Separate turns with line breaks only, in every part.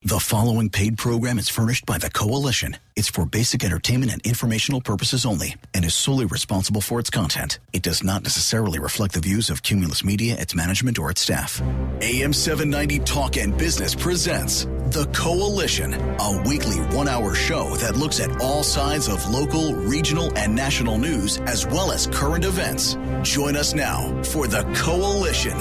The following paid program is furnished by the Coalition. It's for basic entertainment and informational purposes only and is solely responsible for its content. It does not necessarily reflect the views of Cumulus Media, its management, or its staff. AM 790 Talk and Business presents The Coalition, a weekly one-hour show that looks at all sides of local, regional, and national news, as well as current events. Join us now for The Coalition.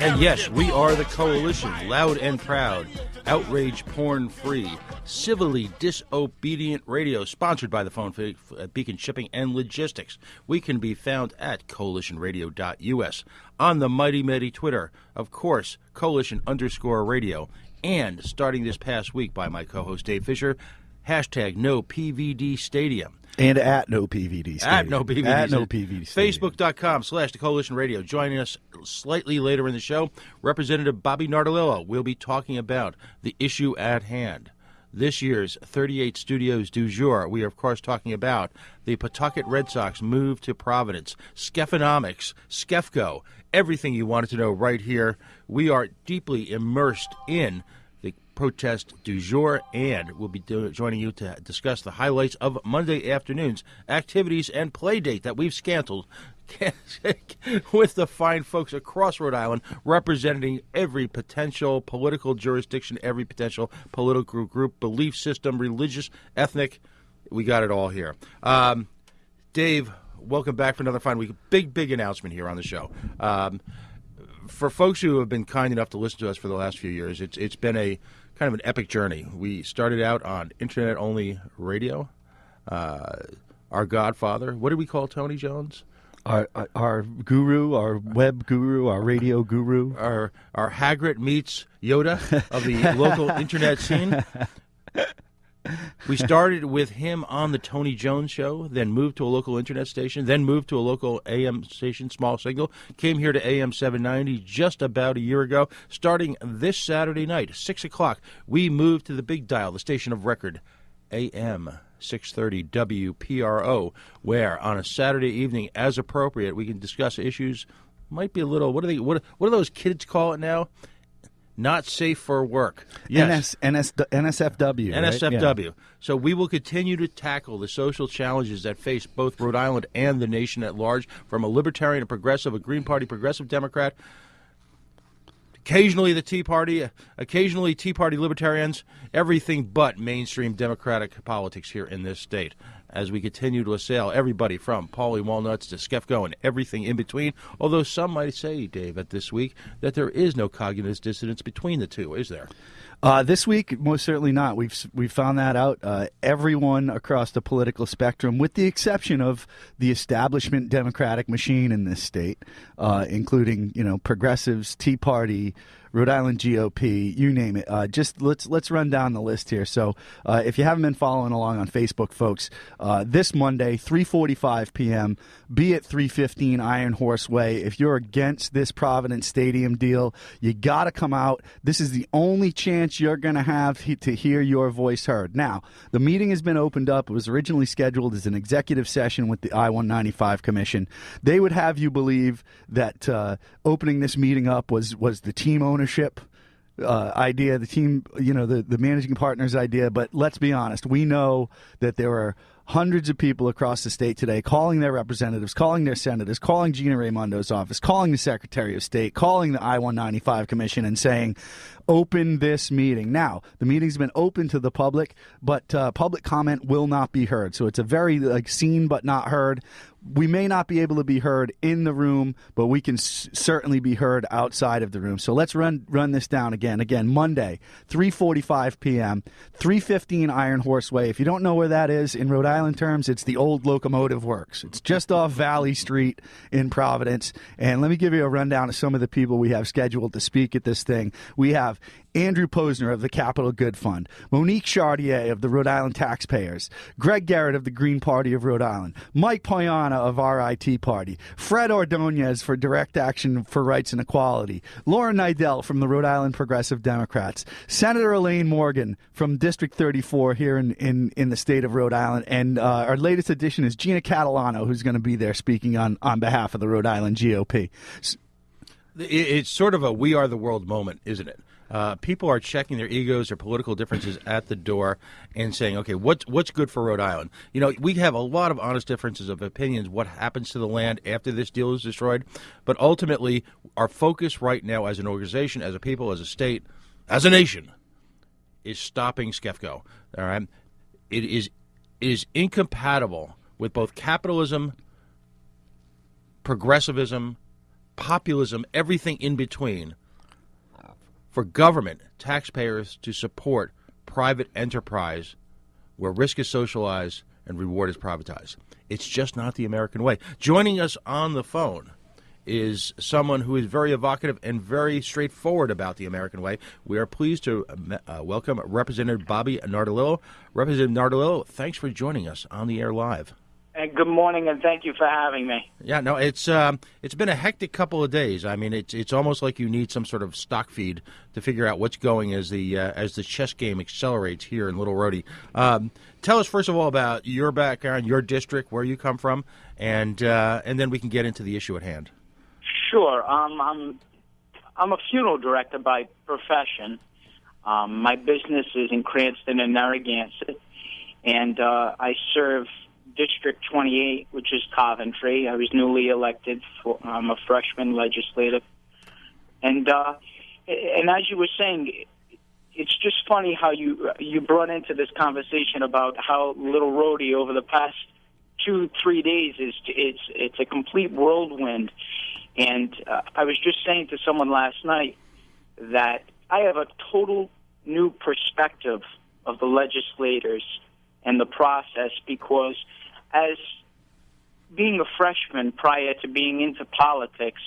And yes, we are the Coalition, loud and proud, outrage porn-free, civilly disobedient radio, sponsored by the phone at Beacon Shipping and Logistics. We can be found at coalitionradio.us, on the mighty Twitter, of course, Coalition_radio, and starting this past week by my co-host Dave Fisher, hashtag #NoPVDStadium.
And at NoPVD Stadium.
At NoPVD.
At NoPVD Stadium.
Facebook.com/The Coalition Radio. Joining us slightly later in the show, Representative Bobby Nardolillo will be talking about the issue at hand. This year's 38 Studios du jour, we are, of course, talking about the Pawtucket Red Sox move to Providence, Skeffonomics, Skefco, everything you wanted to know right here. We are deeply immersed in the protest du jour, and we'll be joining you to discuss the highlights of Monday afternoon's activities and play date that we've scheduled with the fine folks across Rhode Island representing every potential political jurisdiction, every potential political group, belief system, religious, ethnic. We got it all here. Dave, welcome back for another fine week. Big announcement here on the show. For folks who have been kind enough to listen to us for the last few years, it's been a kind of an epic journey. We started out on internet-only radio. Our godfather, what did we call Tony Jones?
Our guru, our web guru, our radio guru.
Our Hagrid meets Yoda of the local internet scene. We started with him on the Tony Jones Show, then moved to a local internet station, then moved to a local AM station, Small Signal, came here to AM 790 just about a year ago. Starting this Saturday night, 6 o'clock, we moved to the big dial, the station of record, AM 630 WPRO, where on a Saturday evening, as appropriate, we can discuss issues, might be a little, what do those kids call it now? Not safe for work. Yes.
NSFW.
NSFW.
Right? Yeah.
So we will continue to tackle the social challenges that face both Rhode Island and the nation at large, from a libertarian, a progressive, a Green Party, progressive Democrat, occasionally the Tea Party, occasionally Tea Party libertarians, everything but mainstream Democratic politics here in this state, as we continue to assail everybody from Paulie Walnuts to Skefco and everything in between, although some might say, Dave, at this week, that there is no cognitive dissonance between the two, is there?
This week, most certainly not. We've found that out. Everyone across the political spectrum, with the exception of the establishment Democratic machine in this state, including progressives, Tea Party, Rhode Island GOP, you name it. Just let's run down the list here. So if you haven't been following along on Facebook, folks, this Monday, 3:45 p.m., be at 315 Iron Horse Way. If you're against this Providence Stadium deal, you got to come out. This is the only chance you're going to have to hear your voice heard. Now, the meeting has been opened up. It was originally scheduled as an executive session with the I-195 Commission. They would have you believe that opening this meeting up was the team ownership idea, the team, the managing partner's idea. But let's be honest, we know that there are hundreds of people across the state today calling their representatives, calling their senators, calling Gina Raimondo's office, calling the Secretary of State, calling the I-195 Commission and saying, open this meeting. Now, the meeting's been open to the public, but public comment will not be heard. So it's a very seen but not heard. We may not be able to be heard in the room, but we can certainly be heard outside of the room. So let's run this down again. Again, Monday, 3:45 p.m., 315 Iron Horse Way. If you don't know where that is, in Rhode Island terms, it's the old Locomotive Works. It's just off Valley Street in Providence. And let me give you a rundown of some of the people we have scheduled to speak at this thing. We have Andrew Posner of the Capital Good Fund, Monique Chartier of the Rhode Island Taxpayers, Greg Garrett of the Green Party of Rhode Island, Mike Poyana of RIT Party, Fred Ordonez for Direct Action for Rights and Equality, Laura Nidell from the Rhode Island Progressive Democrats, Senator Elaine Morgan from District 34 here in the state of Rhode Island, and our latest addition is Gina Catalano, who's going to be there speaking on behalf of the Rhode Island GOP.
It's sort of a we are the world moment, isn't it? People are checking their egos, their political differences at the door and saying, okay, what's good for Rhode Island? You know, we have a lot of honest differences of opinions, what happens to the land after this deal is destroyed. But ultimately, our focus right now as an organization, as a people, as a state, as a nation, is stopping SCEFCO. All right? It is incompatible with both capitalism, progressivism, populism, everything in between, for government, taxpayers to support private enterprise where risk is socialized and reward is privatized. It's just not the American way. Joining us on the phone is someone who is very evocative and very straightforward about the American way. We are pleased to welcome Representative Bobby Nardolillo. Representative Nardolillo, thanks for joining us on the air live.
Good morning, and thank you for having me.
Yeah, no, it's been a hectic couple of days. I mean, it's almost like you need some sort of stock feed to figure out what's going as the chess game accelerates here in Little Rhodey. Tell us first of all about your background, your district, where you come from, and then we can get into the issue at hand.
Sure. I'm a funeral director by profession. My business is in Cranston and Narragansett, and I serve District 28, which is Coventry. I was newly elected. I'm a freshman legislative. And as you were saying, it's just funny how you brought into this conversation about how Little Rhodey over the past 2-3 days it's a complete whirlwind. And I was just saying to someone last night that I have a total new perspective of the legislators and the process, because as being a freshman prior to being into politics,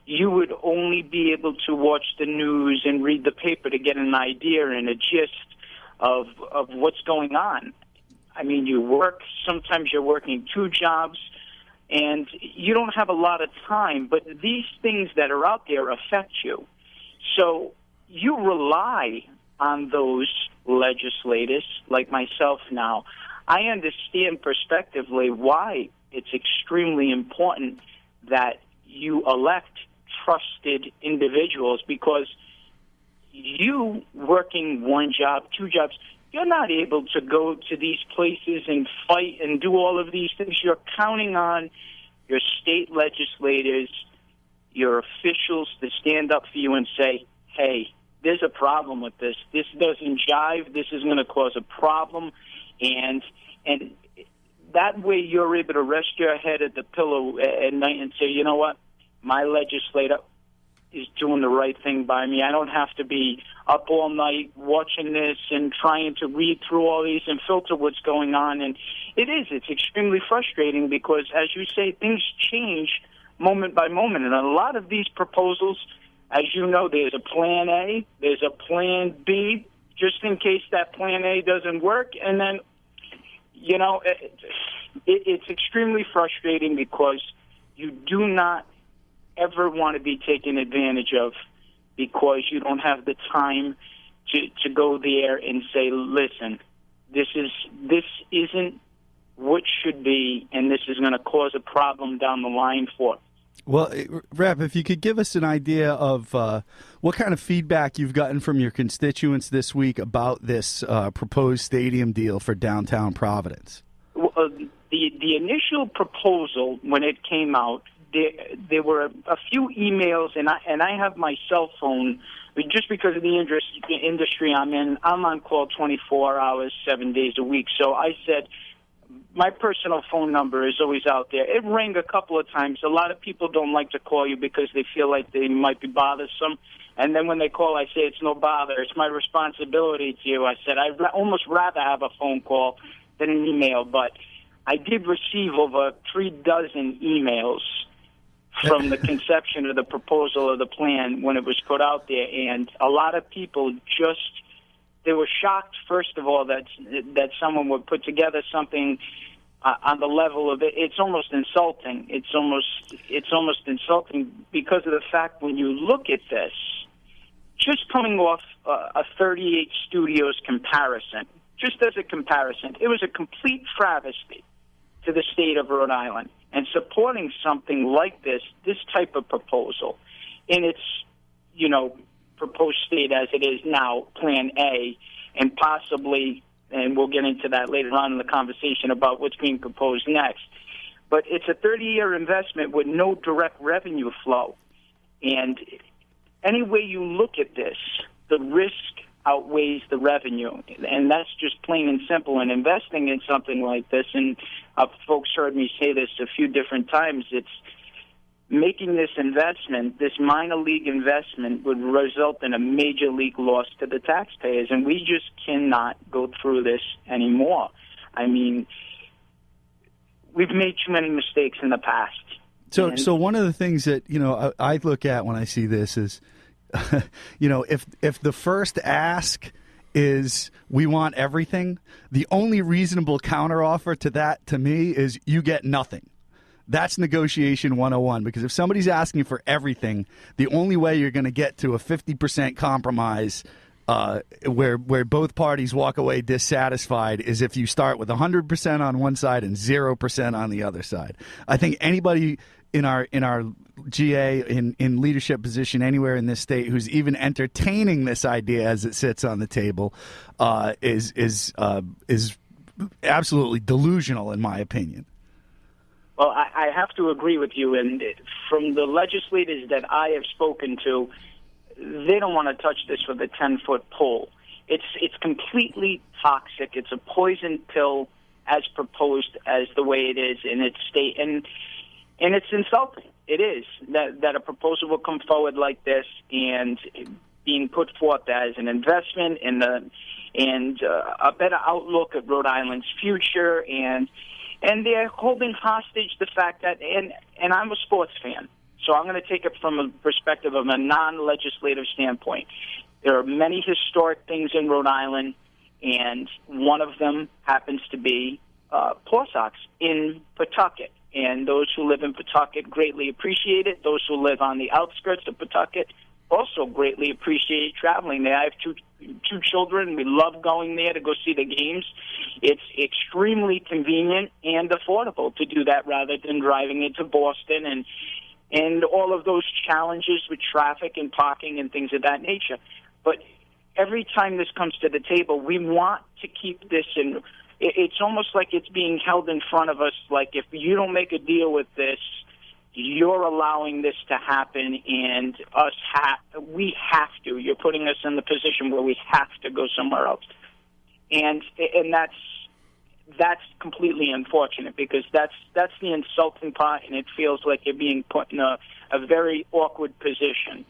you would only be able to watch the news and read the paper to get an idea and a gist of what's going on. I mean, you work, sometimes you're working 2 jobs, and you don't have a lot of time, but these things that are out there affect you. So you rely on those legislators, like myself now. I understand prospectively why it's extremely important that you elect trusted individuals, because you working 1 job, 2 jobs, you're not able to go to these places and fight and do all of these things. You're counting on your state legislators, your officials to stand up for you and say, hey, there's a problem with this. This doesn't jive. This is going to cause a problem. And that way you're able to rest your head at the pillow at night and say, you know what, my legislator is doing the right thing by me. I don't have to be up all night watching this and trying to read through all these and filter what's going on. And it's extremely frustrating because, as you say, things change moment by moment. And a lot of these proposals, as you know, there's a plan A, there's a plan B, just in case that plan A doesn't work. And then, you know, it's extremely frustrating because you do not ever want to be taken advantage of because you don't have the time to go there and say, listen, this isn't what should be, and this is going to cause a problem down the line for.
Well, Rep, if you could give us an idea of what kind of feedback you've gotten from your constituents this week about this proposed stadium deal for downtown Providence.
The initial proposal, when it came out, there were a few emails, and I have my cell phone, just because of the industry I'm in. I'm on call 24 hours, 7 days a week. So I said, my personal phone number is always out there. It rang a couple of times. A lot of people don't like to call you because they feel like they might be bothersome. And then when they call, I say, it's no bother. It's my responsibility to you. I said, I'd almost rather have a phone call than an email. But I did receive over 36 emails from the conception of the proposal of the plan when it was put out there, and a lot of people they were shocked, first of all, that someone would put together something on the level of it. It's almost insulting. It's almost insulting because of the fact when you look at this, just coming off a 38 Studios comparison, just as a comparison, it was a complete travesty to the state of Rhode Island. And supporting something like this type of proposal, in its, proposed state as it is now, Plan A, and possibly, and we'll get into that later on in the conversation about what's being proposed next, but it's a 30-year investment with no direct revenue flow. And any way you look at this, the risk outweighs the revenue, and that's just plain and simple. And investing in something like this, and folks heard me say this a few different times, it's making this investment, this minor league investment, would result in a major league loss to the taxpayers, and we just cannot go through this anymore. I mean, we've made too many mistakes in the past.
So one of the things that, I look at when I see this is, if the first ask is we want everything, the only reasonable counteroffer to that, to me, is you get nothing. That's negotiation 101, because if somebody's asking for everything, the only way you're going to get to a 50% compromise where both parties walk away dissatisfied is if you start with 100% on one side and 0% on the other side. I think anybody in our GA in leadership position anywhere in this state who's even entertaining this idea as it sits on the table is absolutely delusional, in my opinion.
Well, I have to agree with you. And from the legislators that I have spoken to, they don't want to touch this with a 10-foot pole. It's completely toxic. It's a poison pill as proposed as the way it is in its state. And it's insulting. It is that a proposal will come forward like this and being put forth as an investment and a better outlook at Rhode Island's future, and they're holding hostage the fact that, and I'm a sports fan, so I'm going to take it from a perspective of a non-legislative standpoint. There are many historic things in Rhode Island, and one of them happens to be Paw Sox in Pawtucket. And those who live in Pawtucket greatly appreciate it. Those who live on the outskirts of Pawtucket also greatly appreciate traveling there. I have two children. We love going there to go see the games. It's extremely convenient and affordable to do that rather than driving into Boston and all of those challenges with traffic and parking and things of that nature. But every time this comes to the table, we want to keep this in. It's almost like it's being held in front of us, like if you don't make a deal with this, you're allowing this to happen, and we have to. You're putting us in the position where we have to go somewhere else. And that's completely unfortunate, because that's the insulting part, and it feels like you're being put in a very awkward position.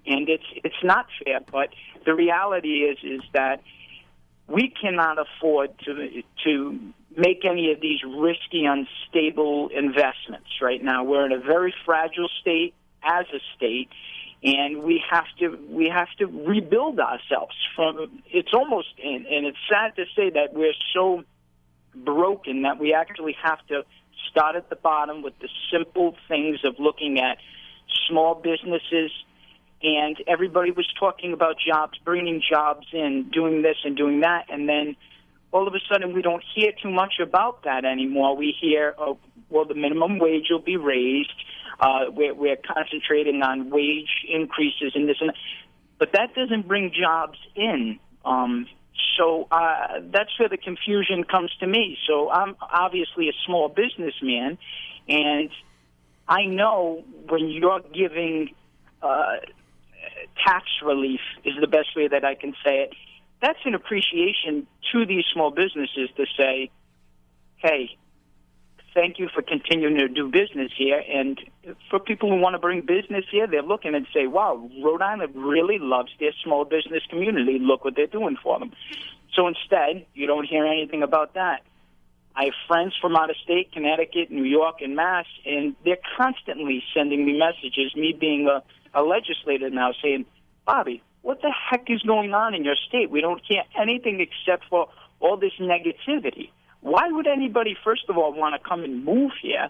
And it's not fair, but the reality is that we cannot afford to make any of these risky, unstable investments right now. We're in a very fragile state as a state, and we have to rebuild ourselves from. It's almost, and it's sad to say that we're so broken that we actually have to start at the bottom with the simple things of looking at small businesses. And everybody was talking about jobs, bringing jobs in, doing this and doing that, and then all of a sudden we don't hear too much about that anymore. We hear, the minimum wage will be raised. We're concentrating on wage increases and this and that. But that doesn't bring jobs in. So that's where the confusion comes to me. So I'm obviously a small businessman, and I know when you're giving tax relief is the best way that I can say it. That's an appreciation to these small businesses to say, hey, thank you for continuing to do business here. And for people who want to bring business here, they're looking and say, wow, Rhode Island really loves their small business community. Look what they're doing for them. So instead, you don't hear anything about that. I have friends from out of state, Connecticut, New York, and Mass, and they're constantly sending me messages, me being a legislator now, saying, Bobby, what the heck is going on in your state? We don't hear anything except for all this negativity. Why would anybody, first of all, want to come and move here?